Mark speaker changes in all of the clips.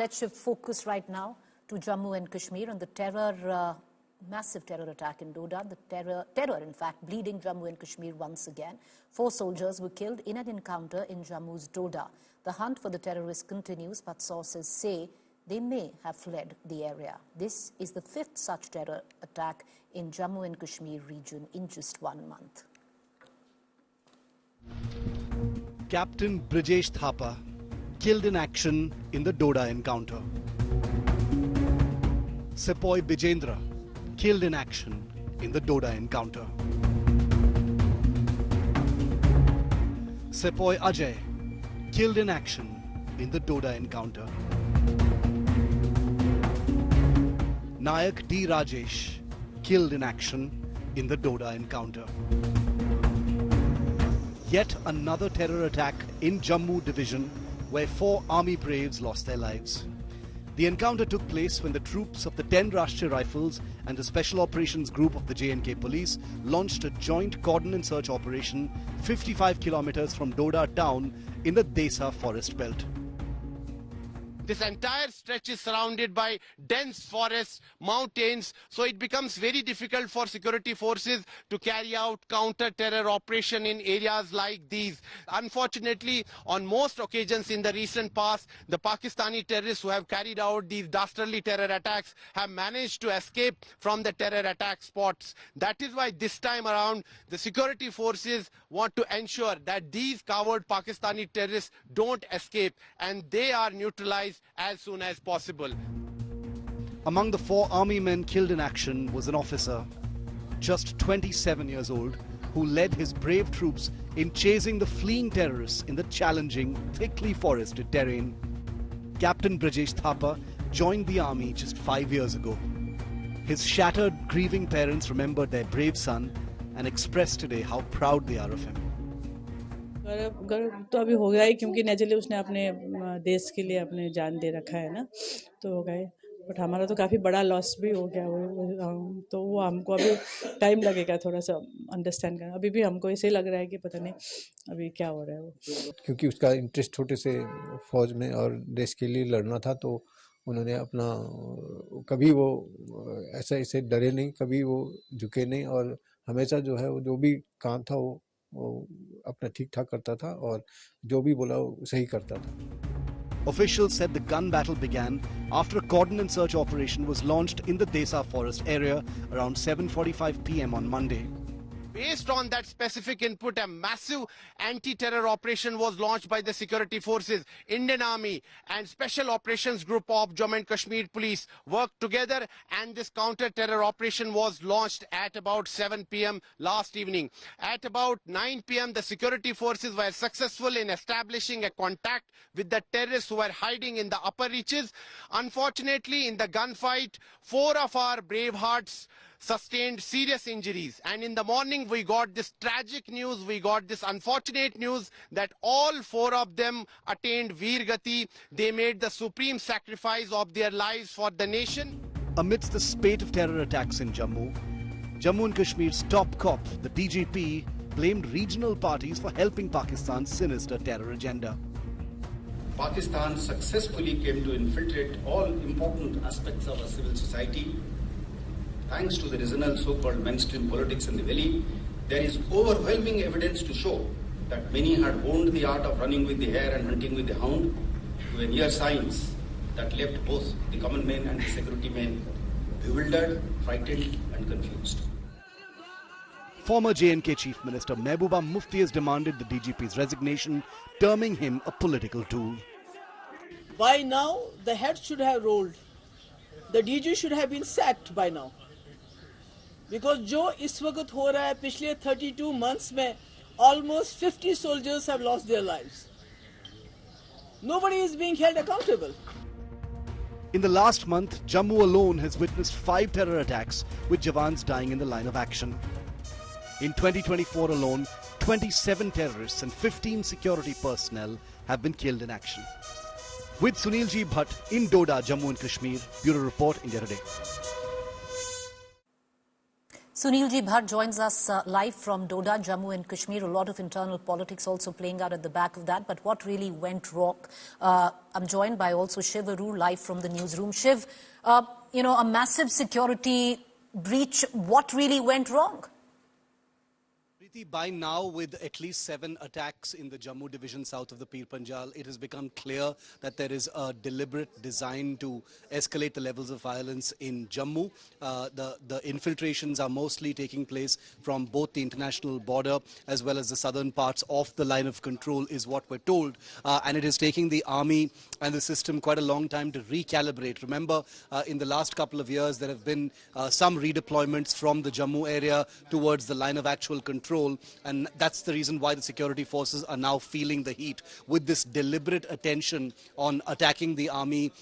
Speaker 1: Let's shift focus right now to Jammu and Kashmir on the massive terror attack in Doda. The terror, in fact, bleeding Jammu and Kashmir once again. 4 soldiers were killed in an encounter in Jammu's Doda. The hunt for the terrorists continues, but sources say they may have fled the area. This is the 5th such terror attack in Jammu and Kashmir region in just 1 month.
Speaker 2: Captain Brijesh Thapa killed in action in the Doda encounter. Sepoy Bijendra killed in action in the Doda encounter. Sepoy Ajay killed in action in the Doda encounter. Nayak D. Rajesh killed in action in the Doda encounter. Yet another terror attack in Jammu division where 4 army braves lost their lives. The encounter took place when the troops of the 10 Rashtriya Rifles and the Special Operations Group of the J&K Police launched a joint cordon and search operation 55 kilometers from Doda town in the Desa forest belt.
Speaker 3: This entire stretch is surrounded by dense forests, mountains, so it becomes very difficult for security forces to carry out counter-terror operation in areas like these. Unfortunately, on most occasions in the recent past, the Pakistani terrorists who have carried out these dastardly terror attacks have managed to escape from the terror attack spots. That is why this time around, the security forces want to ensure that these coward Pakistani terrorists don't escape and they are neutralized as soon as possible.
Speaker 2: Among the 4 army men killed in action was an officer, just 27 years old, who led his brave troops in chasing the fleeing terrorists in the challenging, thickly forested terrain. Captain Brijesh Thapa joined the army just 5 years ago. His shattered, grieving parents remembered their brave son and expressed today how proud they are of him.
Speaker 4: गर्व तो अभी हो गया ही, क्योंकि naturally उसने अपने देश के लिए अपने जान दे रखा है ना, तो हो गए। बट हमारा तो काफ़ी बड़ा लॉस भी हो गया तो वो हमको अभी टाइम लगेगा थोड़ा सा अंडरस्टैंड करना। अभी भी हमको ऐसे लग रहा है कि पता नहीं अभी क्या हो रहा है वो,
Speaker 5: क्योंकि उसका इंटरेस्ट छोटे से फौज में और देश के लिए लड़ना था, तो उन्होंने अपना कभी वो ऐसे डरे नहीं, कभी वो झुके नहीं, और हमेशा जो है वो जो भी काम था वो अपना ठीक ठाक करता था और जो भी बोला वो सही करता था.
Speaker 2: Officials said the gun battle began after a cordon and search operation was launched in the Desa forest area around 7:45 p.m. on Monday.
Speaker 3: Based on that specific input, a massive anti-terror operation was launched by the security forces. Indian Army and Special Operations Group of Jammu and Kashmir Police worked together, and this counter-terror operation was launched at about 7 p.m. last evening. At about 9 p.m., the security forces were successful in establishing a contact with the terrorists who were hiding in the upper reaches. Unfortunately, in the gunfight, 4 of our brave hearts sustained serious injuries, and in the morning we got this tragic news, we got this unfortunate news that all 4 of them attained Veer Gati. They made the supreme sacrifice of their lives for the nation.
Speaker 2: Amidst the spate of terror attacks in Jammu and Kashmir's top cop, the DGP, blamed regional parties for helping Pakistan's sinister terror agenda.
Speaker 6: Pakistan successfully came to infiltrate all important aspects of our civil society. Thanks to the regional so-called mainstream politics in the valley, there is overwhelming evidence to show that many had honed the art of running with the hare and hunting with the hound to a near science that left both the common men and the security men bewildered, frightened and confused.
Speaker 2: Former J&K Chief Minister Mehbooba Mufti has demanded the DGP's resignation, terming him a political tool.
Speaker 7: By now, the head should have rolled. The DG should have been sacked by now. Because जो इस वक्त हो रहा है, पिछले 32 months में almost 50 soldiers have lost their lives. Nobody is being held accountable.
Speaker 2: In the last month, Jammu alone has witnessed 5 terror attacks with Jawans dying in the line of action. In 2024 alone, 27 terrorists and 15 security personnel have been killed in action. With Sunil G. Bhatt in Doda, Jammu and Kashmir, Bureau Report, India Today.
Speaker 1: Sunil Ji Bhatt joins us live from Doda, Jammu and Kashmir. A lot of internal politics also playing out at the back of that. But what really went wrong? I'm joined by also Shiv Arur live from the newsroom. Shiv, a massive security breach. What really went wrong?
Speaker 2: By now, with at least 7 attacks in the Jammu division south of the Pir Panjal, it has become clear that there is a deliberate design to escalate the levels of violence in Jammu. The infiltrations are mostly taking place from both the international border as well as the southern parts of the line of control, is what we're told. And it is taking the army and the system quite a long time to recalibrate. Remember, in the last couple of years, there have been some redeployments from the Jammu area towards the line of actual control. And that's the reason why the security forces are now feeling the heat with this deliberate attention on attacking the army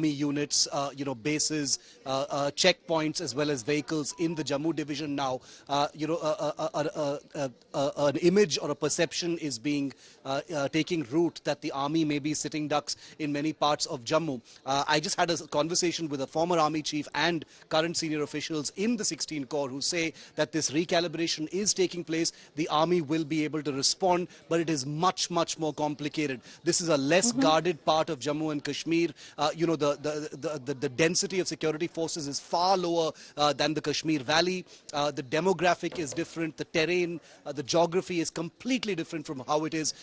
Speaker 2: units, bases, checkpoints, as well as vehicles in the Jammu division now. An image or a perception is being taking root that the army may be sitting ducks in many parts of Jammu. I just had a conversation with a former army chief and current senior officials in the 16 Corps who say that this recalibration is taking place. The army will be able to respond, but it is much, much more complicated. This is a less guarded part of Jammu and Kashmir. The density of security forces is far lower than the Kashmir Valley. The demographic is different. The terrain, the geography is completely different from how it is,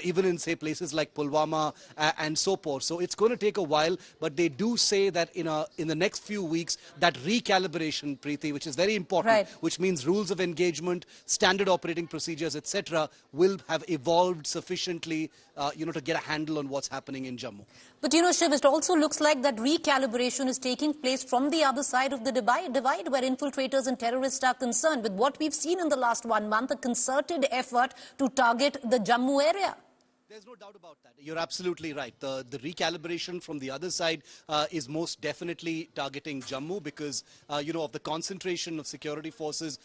Speaker 2: even in, say, places like Pulwama and so forth. So it's going to take a while, but they do say that in the next few weeks, that recalibration, Preeti, which is very important,
Speaker 1: right,
Speaker 2: which means rules of engagement, standard operating procedures, etc., will have evolved sufficiently, to get a handle on what's happening in Jammu.
Speaker 1: But, Shiv, it also looks like that recalibration is taking place from the other side of the divide where infiltrators and terrorists are concerned. With what we've seen in the last 1 month, a concerted effort to target the Jammu area.
Speaker 2: There's no doubt about that. You're absolutely right. The recalibration from the other side is most definitely targeting Jammu because, of the concentration of security forces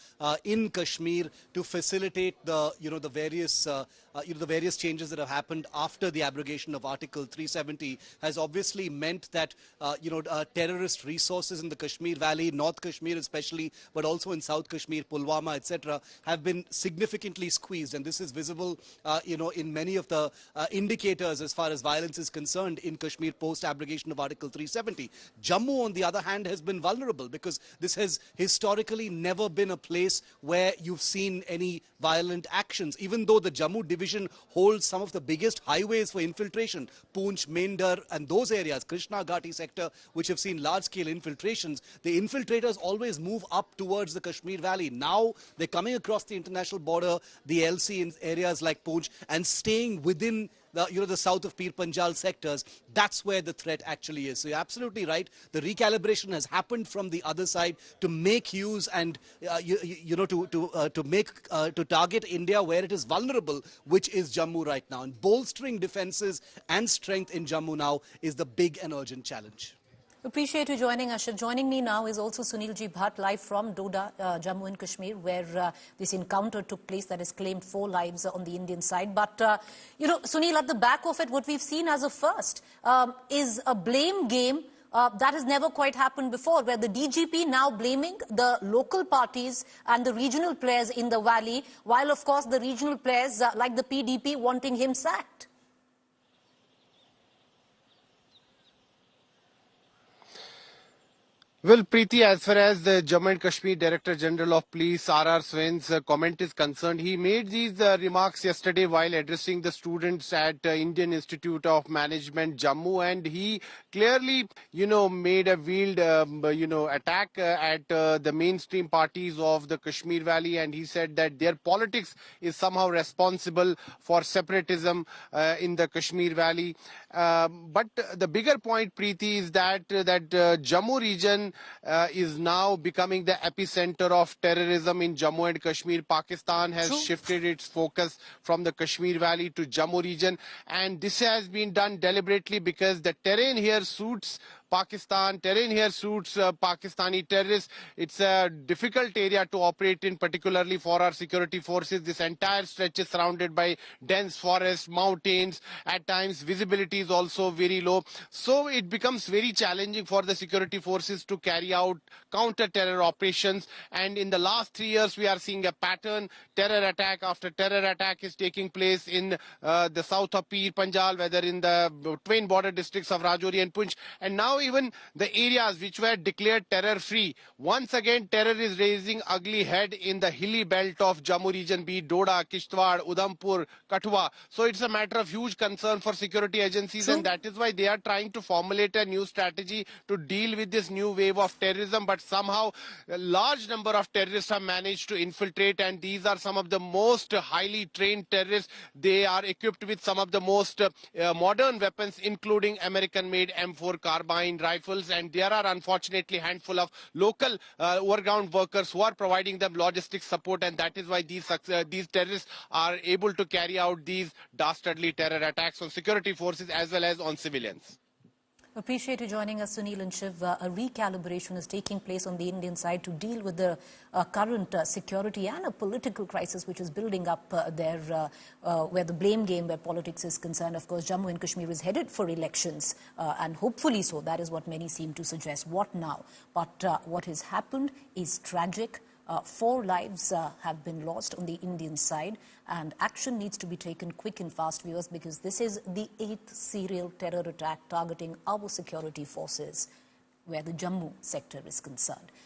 Speaker 2: in Kashmir to facilitate the various changes that have happened after the abrogation of Article 370 has obviously meant that, terrorist resources in the Kashmir Valley, North Kashmir especially, but also in South Kashmir, Pulwama, etc., have been significantly squeezed. And this is visible, in many of the indicators as far as violence is concerned in Kashmir post-abrogation of Article 370. Jammu, on the other hand, has been vulnerable because this has historically never been a place where you've seen any violent actions, even though the Jammu division holds some of the biggest highways for infiltration, Poonch, Mendar, and those areas, Krishna Ghati sector, which have seen large-scale infiltrations. The infiltrators always move up towards the Kashmir Valley. Now they're coming across the international border, the LC in areas like Poonch, and staying within the south of Pir Panjal sectors. That's where the threat actually is. So you're absolutely right. The recalibration has happened from the other side to make use and to target India where it is vulnerable, which is Jammu right now. And bolstering defenses and strength in Jammu now is the big and urgent challenge.
Speaker 1: Appreciate you joining us. Joining me now is also Sunil Ji Bhatt, live from Doda, Jammu and Kashmir, where this encounter took place that has claimed 4 lives on the Indian side. But, Sunil, at the back of it, what we've seen as a first is a blame game that has never quite happened before, where the DGP now blaming the local parties and the regional players in the valley, while, of course, the regional players like the PDP wanting him sacked.
Speaker 3: Well, Preeti, as far as the Jammu and Kashmir Director General of Police, R.R. Swain's comment is concerned, he made these remarks yesterday while addressing the students at Indian Institute of Management, Jammu, and he clearly, made a veiled, attack at the mainstream parties of the Kashmir Valley, and he said that their politics is somehow responsible for separatism in the Kashmir Valley. But the bigger point, Preeti, is that Jammu region is now becoming the epicenter of terrorism in Jammu and Kashmir. Pakistan has shifted its focus from the Kashmir Valley to Jammu region, and this has been done deliberately because the terrain here suits Pakistan. Terrain here suits Pakistani terrorists. It's a difficult area to operate in, particularly for our security forces. This entire stretch is surrounded by dense forests, mountains. At times, visibility is also very low. So it becomes very challenging for the security forces to carry out counter-terror operations. And in the last 3 years, we are seeing a pattern. Terror attack after terror attack is taking place in the south of Pir Panjal, whether in the twin border districts of Rajouri and Poonch. And now even the areas which were declared terror-free, once again terror is raising ugly head in the hilly belt of Jammu region, be it Doda, Kishtwar, Udhampur, Kathua. So it's a matter of huge concern for security agencies, and that is why they are trying to formulate a new strategy to deal with this new wave of terrorism. But somehow a large number of terrorists have managed to infiltrate, and these are some of the most highly trained terrorists. They are equipped with some of the most modern weapons, including American-made M4 carbine rifles, and there are unfortunately a handful of local overground workers who are providing them logistics support, and that is why these terrorists are able to carry out these dastardly terror attacks on security forces as well as on civilians.
Speaker 1: Appreciate you joining us, Sunil and Shiv. A recalibration is taking place on the Indian side to deal with the current security and a political crisis which is building up there, where the blame game, where politics is concerned. Of course, Jammu and Kashmir is headed for elections, and hopefully so. That is what many seem to suggest. What now? But what has happened is tragic. 4 lives have been lost on the Indian side, and action needs to be taken quick and fast, viewers, because this is the 8th serial terror attack targeting our security forces where the Jammu sector is concerned.